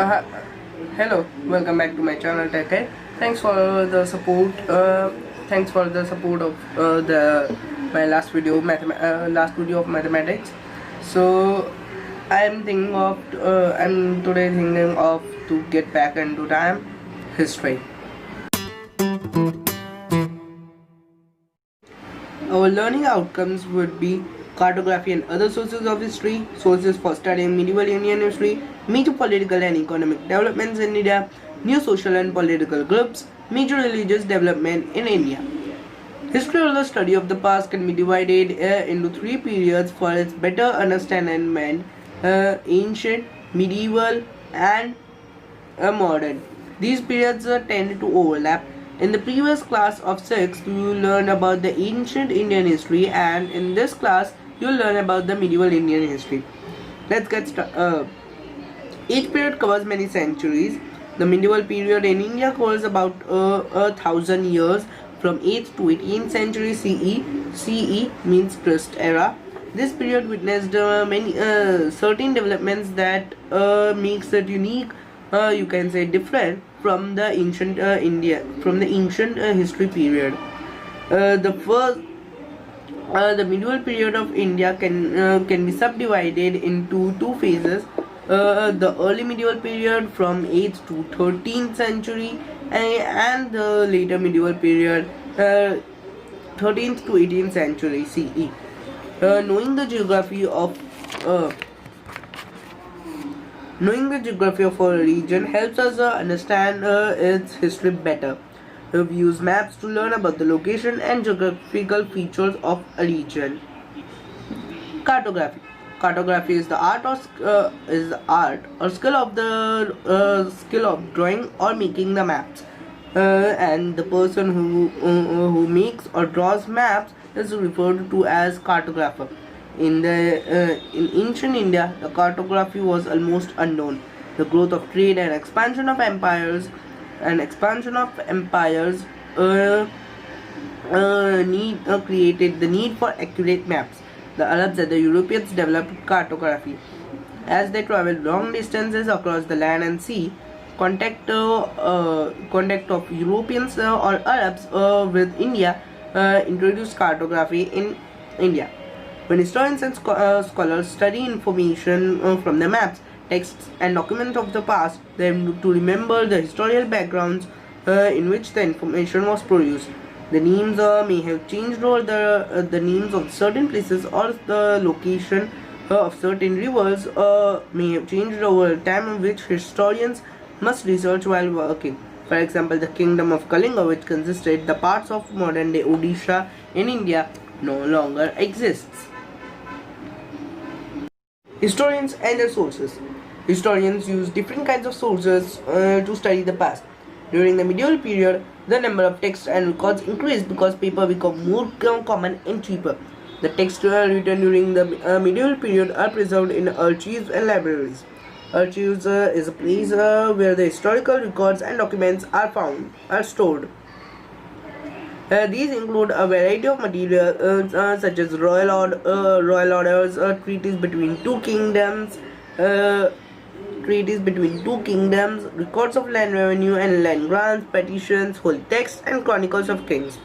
Uh, Hello, welcome back to my channel TechHead. Thanks for the support. Thanks for the support of the my last video, last video of mathematics. So I'm today thinking of to get back into time history. Our learning outcomes would be cartography and other sources of history, sources for studying medieval Indian history, major political and economic developments in India, new social and political groups, major religious development in India. History or the study of the past can be divided into three periods for its better understanding: ancient, medieval, and modern. These periods tend to overlap. In the previous class of 6, you learned about the ancient Indian history, and in this class, you'll learn about the medieval Indian history. Let's get started. Each period covers many centuries. The medieval period in India covers about 1,000 years, from 8th to 18th century CE. CE means Christ era. This period witnessed many certain developments that makes it unique. You can say different from the ancient history period. The medieval period of India can be subdivided into two phases. The early medieval period from 8th to 13th century, and the later medieval period 13th to 18th century CE. Knowing the geography of a region helps us understand its history better. We use maps to learn about the location and geographical features of a region. Cartography. Cartography is the art or skill of drawing or making the maps. And the person who makes or draws maps is referred to as cartographer. In ancient India, the cartography was almost unknown. The growth of trade and expansion of empires created the need for accurate maps. The Arabs and the Europeans developed cartography. As they traveled long distances across the land and sea, contact of Europeans or Arabs with India introduced cartography in India. When historians and scholars study information from the maps, texts, and documents of the past, they need to remember the historical backgrounds in which the information was produced. The names may have changed over the names of certain places, or the location of certain rivers may have changed over time, in which historians must research while working. For example, the kingdom of Kalinga, which consisted the parts of modern-day Odisha in India, no longer exists. Historians and their sources. Historians use different kinds of sources to study the past. During the medieval period, the number of texts and records increased because paper became more common and cheaper. The texts written during the medieval period are preserved in archives and libraries. Archives is a place where the historical records and documents are stored. These include a variety of material such as royal orders, treaties between two kingdoms, records of land revenue and land grants, petitions, holy texts, and chronicles of kings.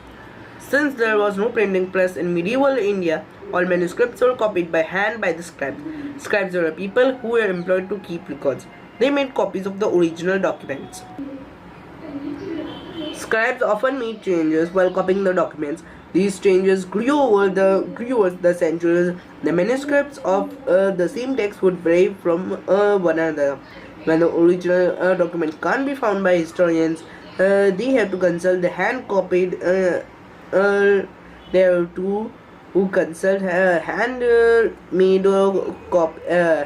Since there was no printing press in medieval India, all manuscripts were copied by hand by the scribes. Scribes were people who were employed to keep records. They made copies of the original documents. Scribes often made changes while copying the documents. These changes grew over the centuries. The manuscripts of the same text would vary from one another. When the original document can't be found by historians, they have to consult the hand-copied. There are two who consult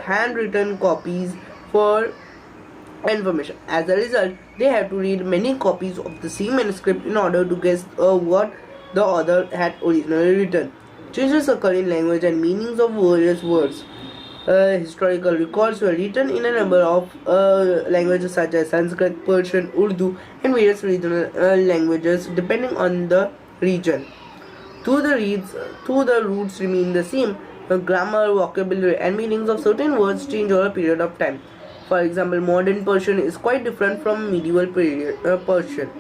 handwritten copies for information. As a result, they have to read many copies of the same manuscript in order to guess what the author had originally written. Changes occur in language and meanings of various words. Historical records were written in a number of languages such as Sanskrit, Persian, Urdu, and various regional languages depending on the region. Though the roots remain the same, the grammar, vocabulary, and meanings of certain words change over a period of time. For example, modern Persian is quite different from medieval period Persian.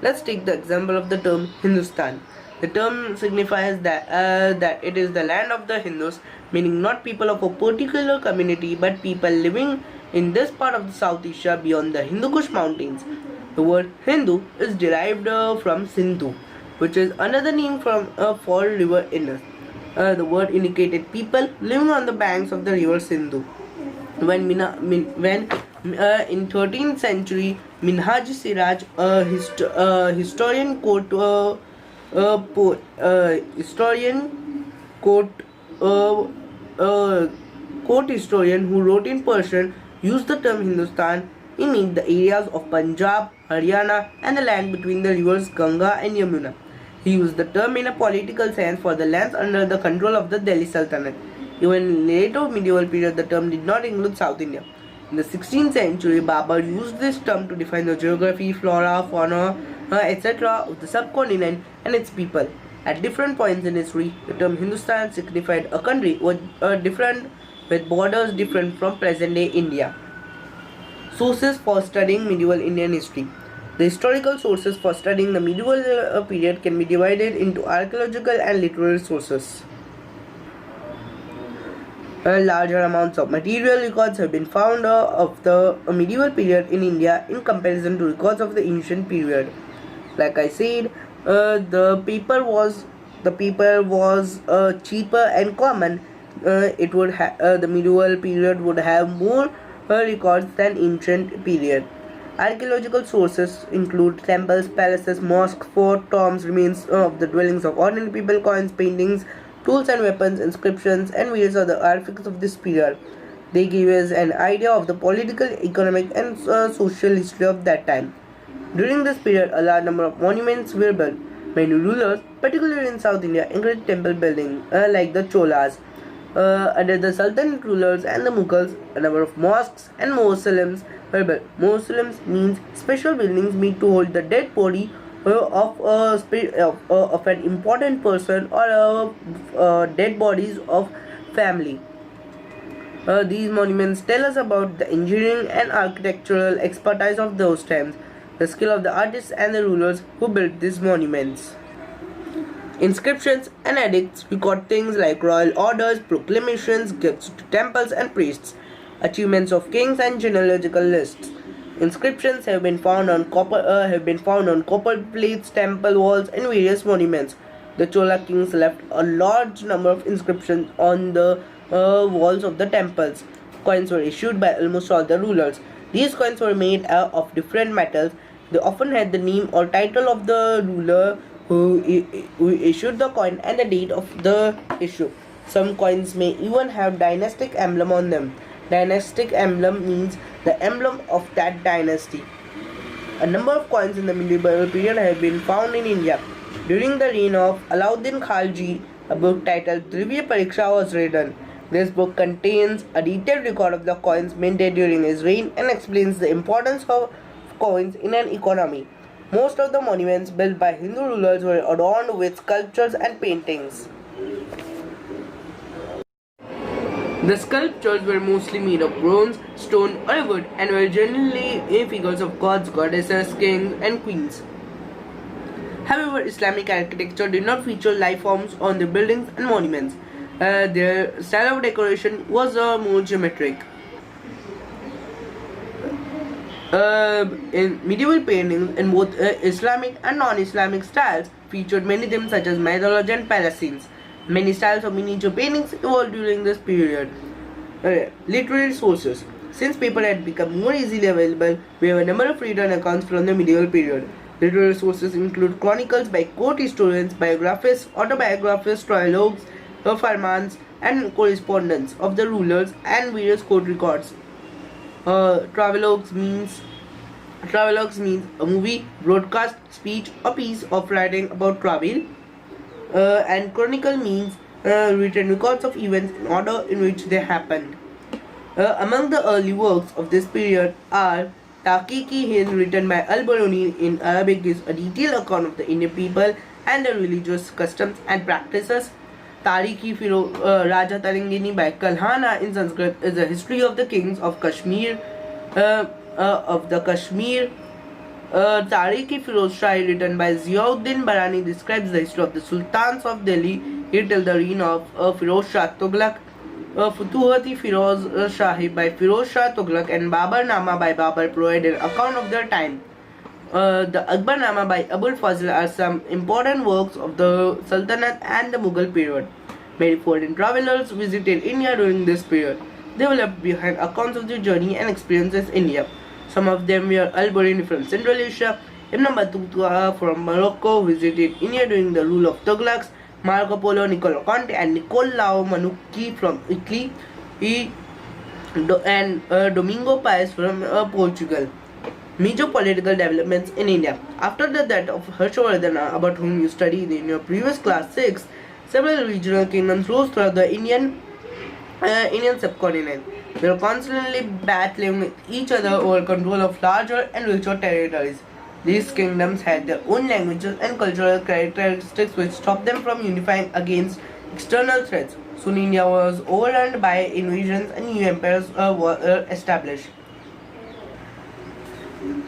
Let's take the example of the term Hindustan. The term signifies that it is the land of the Hindus, meaning not people of a particular community but people living in this part of the South Asia beyond the Hindu Kush mountains. The word Hindu is derived from Sindhu, which is another name from a fall river Indus. The word indicated people living on the banks of the river Sindhu. When in 13th century, Minhaj Siraj, a historian court historian who wrote in Persian, used the term Hindustan. He meant the areas of Punjab, Haryana, and the land between the rivers Ganga and Yamuna. He used the term in a political sense for the lands under the control of the Delhi Sultanate. Even in later medieval period, the term did not include South India. In the 16th century, Babur used this term to define the geography, flora, fauna, etc. of the subcontinent and its people. At different points in history, the term Hindustan signified a country with borders different from present-day India. Sources for studying medieval Indian history. The historical sources for studying the medieval period can be divided into archaeological and literary sources. Larger amounts of material records have been found of the medieval period in India in comparison to records of the ancient period. Like I said, the paper was cheaper and common. The medieval period would have more records than ancient period. Archaeological sources include temples, palaces, mosques, forts, tombs, remains of the dwellings of ordinary people, coins, paintings, tools and weapons, inscriptions, and various other artifacts of this period. They give us an idea of the political, economic, and social history of that time. During this period, a large number of monuments were built. Many rulers, particularly in South India, encouraged temple building, like the Cholas. Under the Sultanate rulers and the Mughals, a number of mosques and mausoleums were built. Mausoleums means special buildings made to hold the dead body of an important person or dead bodies of family. These monuments tell us about the engineering and architectural expertise of those times, the skill of the artists and the rulers who built these monuments. Inscriptions and edicts record things like royal orders, proclamations, gifts to temples and priests, achievements of kings, and genealogical lists. Inscriptions have been found on copper plates, temple walls, and various monuments. The Chola kings left a large number of inscriptions on the walls of the temples. Coins were issued by almost all the rulers. These coins were made of different metals. They often had the name or title of the ruler who issued the coin and the date of the issue. Some coins may even have dynastic emblem on them. Dynastic emblem means the emblem of that dynasty. A number of coins in the medieval period have been found in India. During the reign of Alauddin Khalji, a book titled Drivya Pariksha was written. This book contains a detailed record of the coins minted during his reign and explains the importance of coins in an economy. Most of the monuments built by Hindu rulers were adorned with sculptures and paintings. The sculptures were mostly made of bronze, stone, or wood and were generally figures of gods, goddesses, kings, and queens. However, Islamic architecture did not feature life forms on the buildings and monuments. Their style of decoration was more geometric. In medieval paintings in both Islamic and non-Islamic styles featured many themes such as mythology and palace scenes. Many styles of miniature paintings evolved during this period. Literary sources. Since paper had become more easily available, we have a number of written accounts from the medieval period. Literary sources include chronicles by court historians, biographies, autobiographies, trialogues, farmans, and correspondence of the rulers and various court records. Travelogues means a movie, broadcast, speech, or piece of writing about travel. And chronicle means written records of events in order in which they happened. Among the early works of this period are Taqiq-i-Hind, written by Al-Biruni in Arabic, gives a detailed account of the Indian people and their religious customs and practices. Tarikh-i-Raja Tarangini by Kalhana in Sanskrit is a history of the kings of Kashmir of the Kashmir. Tariq-e-Firoz Shahi, written by Ziauddin Barani, describes the history of the Sultans of Delhi till the reign of Firoz Shah Tughlaq. Futuhat-e-Firoz Shahi by Firoz Shah Tughlaq and Babar-Nama by Babar provide an account of their time. The Akbar-Nama by Abul Fazl are some important works of the Sultanate and the Mughal period. Many foreign travelers visited India during this period. They left behind accounts of their journey and experiences in India. Some of them were Al-Biruni from Central Asia, Ibn Battuta from Morocco visited India during the rule of Tughlaqs, Marco Polo, Niccolo Conte and Niccolao Manucci from Italy, and Domingo Paes from Portugal. Major political developments in India. After the death of Harshavardhana, about whom you studied in your previous class 6, several regional kingdoms rose throughout the Indian subcontinent. They were constantly battling with each other over control of larger and richer territories. These kingdoms had their own languages and cultural characteristics which stopped them from unifying against external threats. Soon India was overrun by invasions and new empires were established.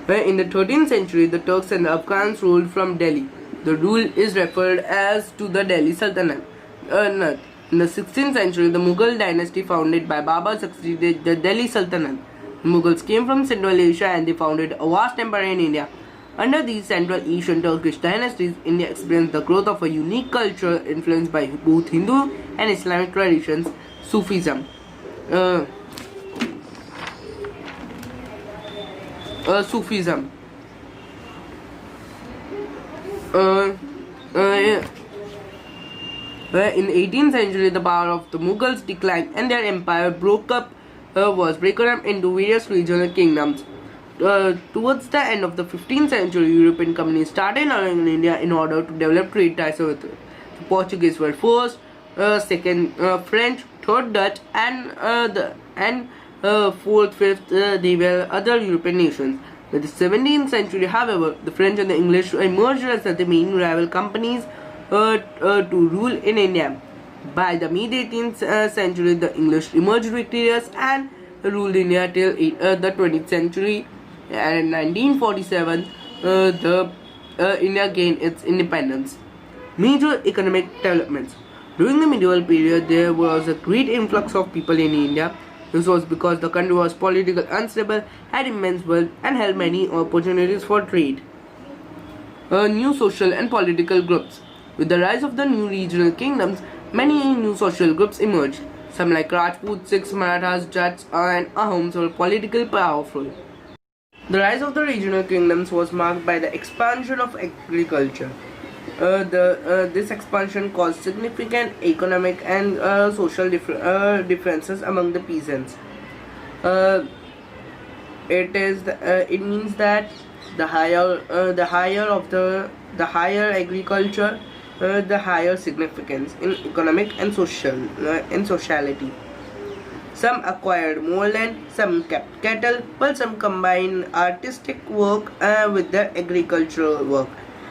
In the 13th century, the Turks and the Afghans ruled from Delhi. The rule is referred as to the Delhi Sultanate. In the 16th century, the Mughal dynasty founded by Babur succeeded the Delhi Sultanate. The Mughals came from Central Asia and they founded a vast empire in India. Under these Central Asian Turkish dynasties, India experienced the growth of a unique culture influenced by both Hindu and Islamic traditions, Sufism. Sufism. In the 18th century, the power of the Mughals declined and their empire was broken up into various regional kingdoms. Towards the end of the 15th century, European companies started arriving in India in order to develop trade ties with it. The Portuguese were first, second French, third Dutch, and fourth, fifth they were other European nations. By the 17th century, however, the French and the English emerged as the main rival companies to rule in India. By the mid 18th century, the English emerged victorious and ruled India till the 20th century. And in 1947, India gained its independence. Major economic developments. During the medieval period, there was a great influx of people in India. This was because the country was politically unstable, had immense wealth, and held many opportunities for trade. New social and political groups. With the rise of the new regional kingdoms, many new social groups emerged. Some like Rajputs, Sikhs, Marathas, Jats, and Ahoms were politically powerful. The rise of the regional kingdoms was marked by the expansion of agriculture. This expansion caused significant economic and social differences among the peasants. It means that the higher agriculture, the higher significance in economic and sociality. Some acquired more land, some kept cattle, while some combined artistic work with their agricultural work.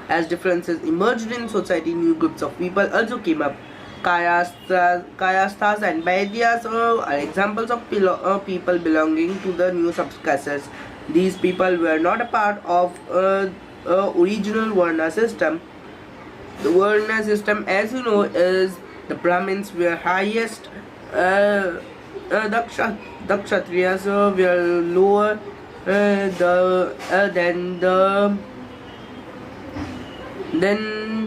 As differences emerged in society, new groups of people also came up. Kayasthas and Vaidyas are examples of people belonging to the new subclasses. These people were not a part of original Varna system. The Varna system, as you know, is the Brahmins were highest, the Kshatriyas were lower than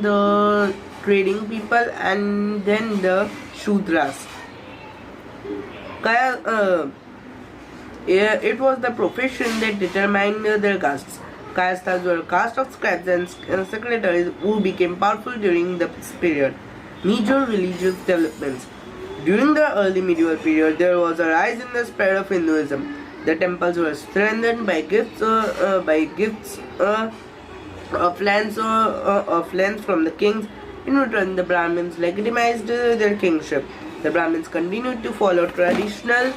the trading people, and then the Shudras. It was the profession that determined their castes. Kayasthas were a caste of scribes and secretaries who became powerful during this period. Major religious developments. During the early medieval period, there was a rise in the spread of Hinduism. The temples were strengthened by gifts of lands from the kings. In return, the Brahmins legitimized their kingship. The Brahmins continued to follow traditional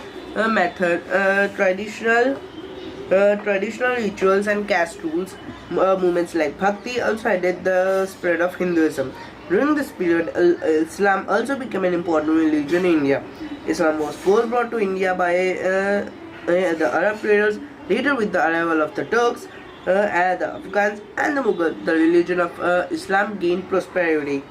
rituals and caste rules. Movements like Bhakti also aided the spread of Hinduism. During this period, Islam also became an important religion in India. Islam was first brought to India by the Arab traders Later, with the arrival of the Turks, and the Afghans, and the Mughals, the religion of Islam gained prosperity.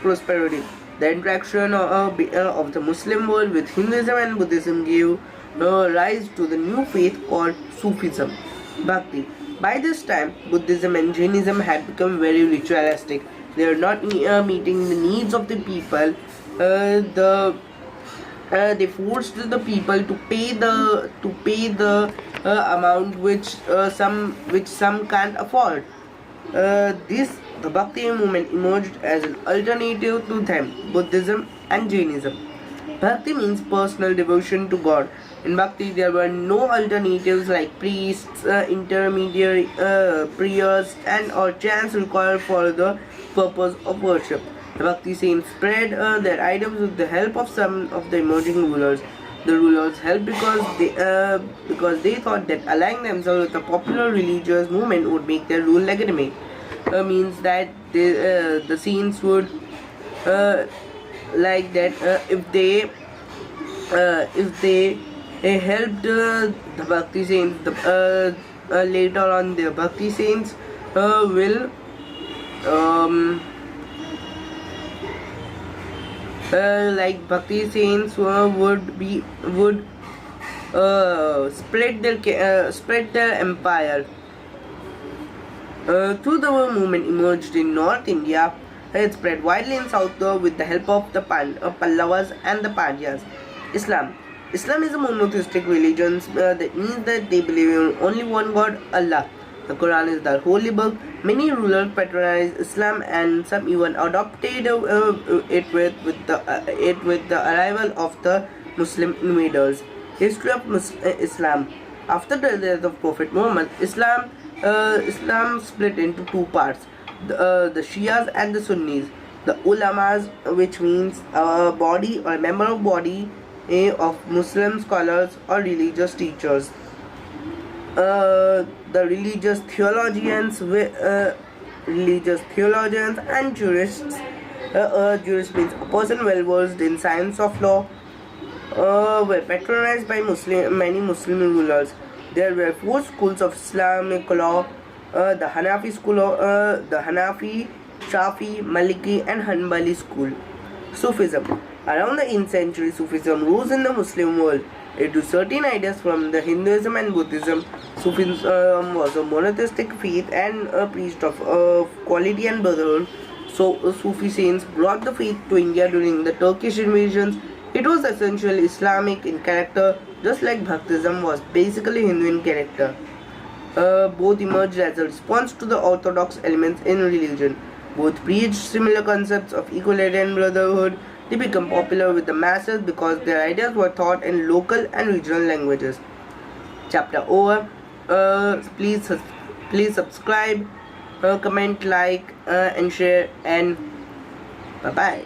Prosperity. The interaction of the Muslim world with Hinduism and Buddhism gave rise to the new faith called Sufism. Bhakti. By this time, Buddhism and Jainism had become very ritualistic. They were not meeting the needs of the people. They forced the people to pay the amount which some can't afford. The Bhakti movement emerged as an alternative to them, Buddhism and Jainism. Bhakti means personal devotion to God. In Bhakti, there were no alternatives like priests, intermediary prayers, and or chants required for the purpose of worship. The Bhakti saints spread their ideas with the help of some of the emerging rulers. The rulers helped because they thought that aligning themselves with the popular religious movement would make their rule legitimate. Means that the saints would like that if they helped the Bhakti saints. Later on, the Bhakti saints will like Bhakti saints would spread their empire. Through the movement emerged in North India, it spread widely in South with the help of the Pallavas and the Pandyas. Islam. Islam is a monotheistic religion that means that they believe in only one God, Allah. The Quran is their holy book. Many rulers patronized Islam and some even adopted it with the arrival of the Muslim invaders. History of Islam. After the death of Prophet Muhammad, Islam split into two parts, the Shias and the Sunnis. The Ulamas, which means a body or a member of body of Muslim scholars or religious teachers. The religious theologians and jurists. Jurist means a person well versed in science of law. Were patronized by many Muslim rulers. There were four schools of Islamic law: the Hanafi school, the Hanafi, Shafi, Maliki, and Hanbali school. Sufism. Around the 8th century, Sufism rose in the Muslim world. It took certain ideas from the Hinduism and Buddhism. Sufism was a monotheistic faith and preached of quality and brotherhood. So Sufi saints brought the faith to India during the Turkish invasions. It was essentially Islamic in character, just like Bhaktism was basically Hindu in character. Both emerged as a response to the orthodox elements in religion. Both preached similar concepts of equality and brotherhood. They became popular with the masses because their ideas were taught in local and regional languages. Chapter over. Please subscribe, comment, like, and share, and bye bye.